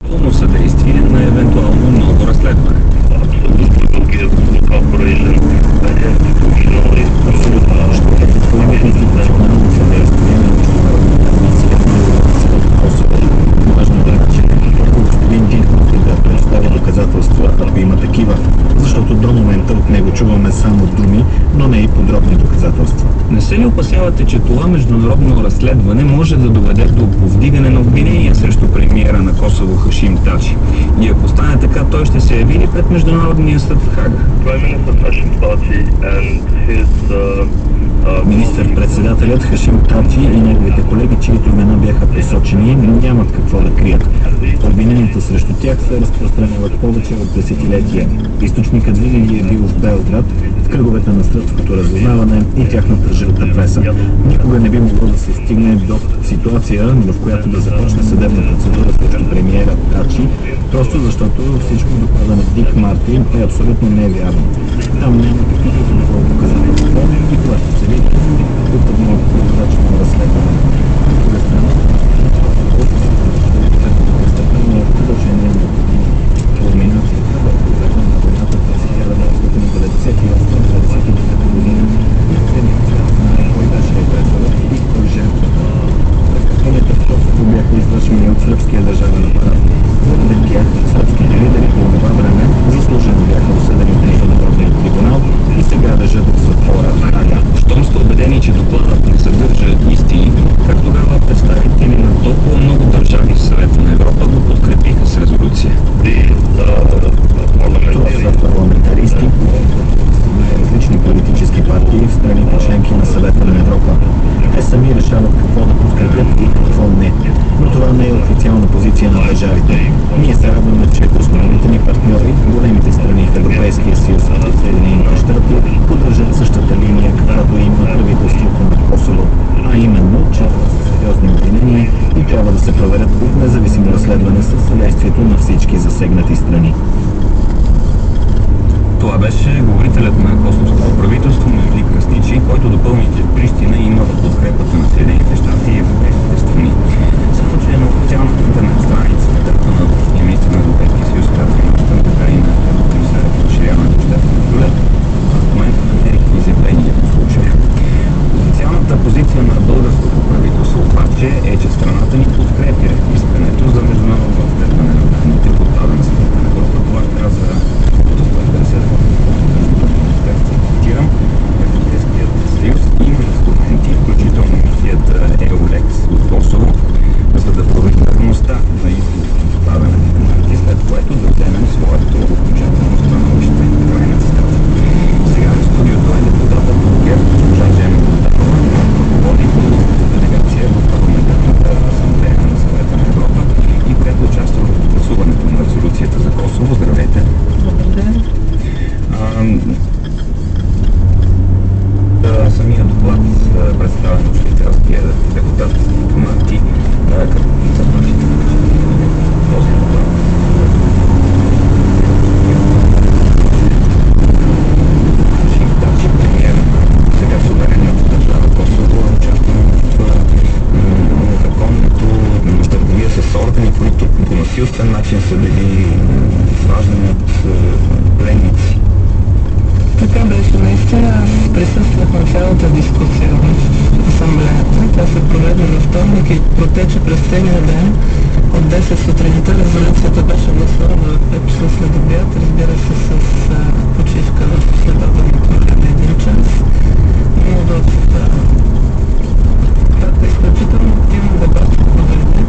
пълно съдействие на евентуално ново разследване. Абсолютно. Ще предоставим институционално съдействие на Международната комисия на Косово. Важно е, че господин Динков да представя доказателства, ако има такива, защото до момента от него чуваме само думи, но не и подробни доказателства. Не се ли опасявате, че това международно разследване може да доведе до повдигане на обвинения срещу премиера на Косово Хашим Тачи? И ако стане така, той ще се яви ли пред Международния съд в Хага? Министър-председателят Хашим Тачи и неговите колеги, чието имена бяха посочени, нямат какво да крият. Обвиненията срещу тях се разпространяват повече от десетилетия. Източникът винаги е бил в Белград, в кръговете на сръбското разузнаване и тяхната жълта преса. Никога не би могло да се стигне до ситуация, в която да започне съдебна процедура срещу премиера Тачи, просто защото всичко доклада на Дик Мартин е абсолютно невярно. Там няма каквито такова доказателства и това ще се види от едно прозрачно разследване. От друга страна, продължение на кулминацията върху време на войната през 1998-1999 година. Никъде не знае кой беше агресорът и кой жертвата. Престъпленията в Косово бяха извършени от сръбския държавен апарат. Заради тях сръбските лидери по това време заслужено бяха осъдени в Международния трибунал и сега държат в затвора в Хага. Щом сте убедени, че докладът не съдържа истини, как тогава представители на толкова много държави в Съвета на Европа го подкрепиха с резолюция? Това са парламентаристи от различни политически партии в страните членки на Съвета на Европа. Те сами решават какво да подкрепят и какво не. Но това не е официална позиция на държавите. Ние се радваме, че основните ни партньори, големите страни в Европейския съюз и Съединените щати, поддържат същата линия, каквато има правителството на Косово, а именно, че това са сериозни обвинения и трябва да се проверят от независимо разследване със съдействието на всички засегнати страни. Това беше говорителят на косовското правителство Мевлют Крстичи, който допълни, че Прищина има подкрепата на Съединените щати и европейските страни. Само, че на официалната интернет страница както на външния министър на Европейския съюз Катрин Аштън, така и на комисаря по разширяването на щатите Гюлер, в момента намерихме изявление по случая. Официалната позиция на българското правителство обаче е, че страната ни подкрепя искането за международно разследване на данните, подадено с Съвета на Европа. Това каза цитирам, Европейският съюз има инструменти, включително мисията EULEX от Косово, за да провери верността на изводите на подадените документи, след което да вземем своето окончателно становище. Край на цитата. Сега в студиото е депутатът от ГЕРБ, госпожа Жена Богданова, ръководи българската делегация в парламентарната асамблея на Съвета на Европа и която участва в гласуването на резолюцията за Косово. Здравейте! Самия доклад, представен от швейцарския депутат Марти, като заплащите този доклад. Хашим Тачи, премиер на сега суверенната държава Косово, участва в законното търговия с органи, които по насилствен начин са били важни от пленници. Така беше, наистина присъствах на цялата дискусия в асамблеята. Тя се проведе във вторник и протече през целия ден. От 10 сутринта резолюцията беше гласувана в 5 часа след обяд, разбира се с почивка в следобедното време 1 час. Но в изключително активен дебат се проведе.